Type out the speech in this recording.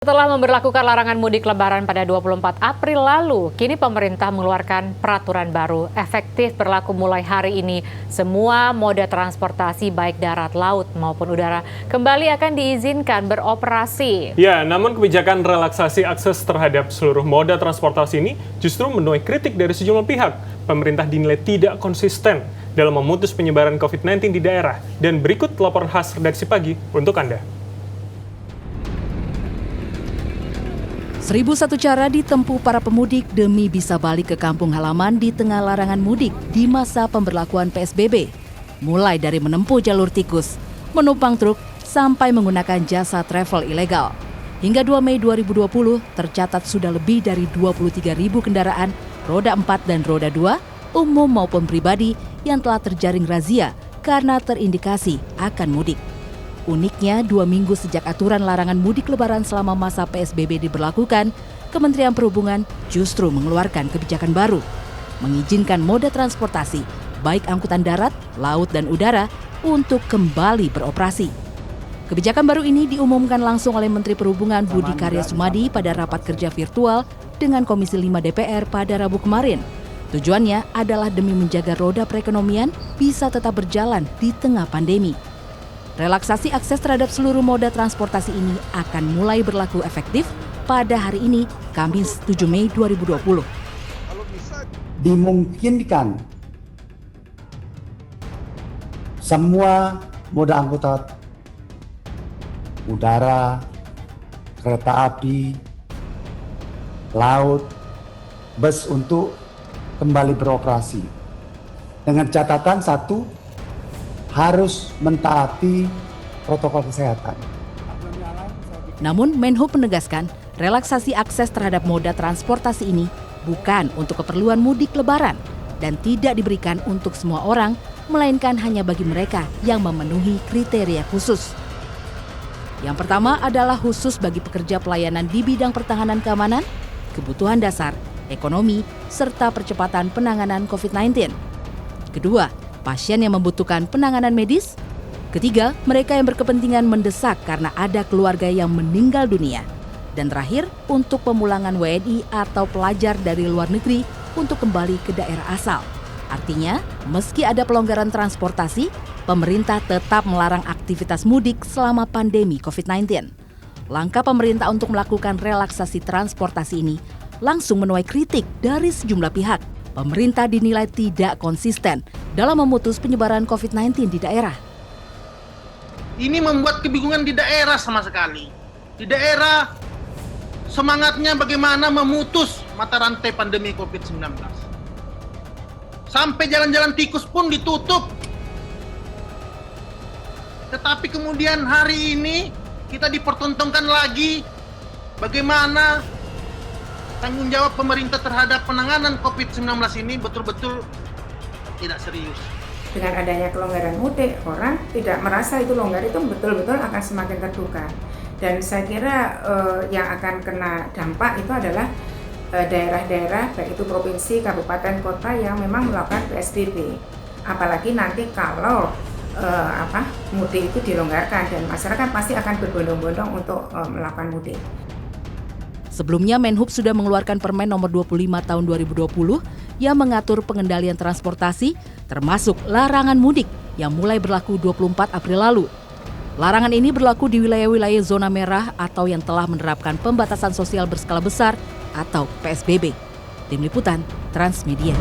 Setelah memberlakukan larangan mudik Lebaran pada 24 April lalu, kini pemerintah mengeluarkan peraturan baru efektif berlaku mulai hari ini. Semua moda transportasi baik darat, laut maupun udara kembali akan diizinkan beroperasi. Ya, namun kebijakan relaksasi akses terhadap seluruh moda transportasi ini justru menuai kritik dari sejumlah pihak. Pemerintah dinilai tidak konsisten dalam memutus penyebaran COVID-19 di daerah. Dan berikut laporan khas redaksi pagi untuk Anda. 1001 cara ditempuh para pemudik demi bisa balik ke kampung halaman di tengah larangan mudik di masa pemberlakuan PSBB. Mulai dari menempuh jalur tikus, menumpang truk, sampai menggunakan jasa travel ilegal. Hingga 2 Mei 2020 tercatat sudah lebih dari 23.000 kendaraan roda 4 dan roda 2, umum maupun pribadi yang telah terjaring razia karena terindikasi akan mudik. Uniknya, 2 minggu sejak aturan larangan mudik Lebaran selama masa PSBB diberlakukan, Kementerian Perhubungan justru mengeluarkan kebijakan baru, mengizinkan moda transportasi, baik angkutan darat, laut, dan udara, untuk kembali beroperasi. Kebijakan baru ini diumumkan langsung oleh Menteri Perhubungan Budi Karya Sumadi pada rapat kerja virtual dengan Komisi 5 DPR pada Rabu kemarin. Tujuannya adalah demi menjaga roda perekonomian bisa tetap berjalan di tengah pandemi. Relaksasi akses terhadap seluruh moda transportasi ini akan mulai berlaku efektif pada hari ini, Kamis 7 Mei 2020. Dimungkinkan semua moda angkutan udara, kereta api, laut, bus untuk kembali beroperasi. Dengan catatan satu, harus mentaati protokol kesehatan. Namun Menhub menegaskan relaksasi akses terhadap moda transportasi ini bukan untuk keperluan mudik Lebaran dan tidak diberikan untuk semua orang, melainkan hanya bagi mereka yang memenuhi kriteria khusus. Yang pertama adalah khusus bagi pekerja pelayanan di bidang pertahanan keamanan, kebutuhan dasar, ekonomi, serta percepatan penanganan COVID-19. Kedua, pasien yang membutuhkan penanganan medis. Ketiga, mereka yang berkepentingan mendesak karena ada keluarga yang meninggal dunia. Dan terakhir, untuk pemulangan WNI atau pelajar dari luar negeri untuk kembali ke daerah asal. Artinya, meski ada pelonggaran transportasi, pemerintah tetap melarang aktivitas mudik selama pandemi COVID-19. Langkah pemerintah untuk melakukan relaksasi transportasi ini langsung menuai kritik dari sejumlah pihak. Pemerintah dinilai tidak konsisten dalam memutus penyebaran COVID-19 di daerah. Ini membuat kebingungan di daerah sama sekali. Di daerah semangatnya bagaimana memutus mata rantai pandemi COVID-19. Sampai jalan-jalan tikus pun ditutup. Tetapi kemudian hari ini kita dipertontonkan lagi bagaimana tanggung jawab pemerintah terhadap penanganan COVID-19 ini betul-betul tidak serius. Dengan adanya kelonggaran mudik, orang tidak merasa itu longgar, itu betul-betul akan semakin terbuka. Dan saya kira yang akan kena dampak itu adalah daerah-daerah, baik itu provinsi, kabupaten, kota yang memang melakukan PSBB. Apalagi nanti kalau mudik itu dilonggarkan dan masyarakat pasti akan berbondong-bondong untuk melakukan mudik. Sebelumnya, Menhub sudah mengeluarkan Permen nomor 25 tahun 2020 yang mengatur pengendalian transportasi, termasuk larangan mudik yang mulai berlaku 24 April lalu. Larangan ini berlaku di wilayah-wilayah zona merah atau yang telah menerapkan pembatasan sosial berskala besar atau PSBB. Tim Liputan, Transmedia.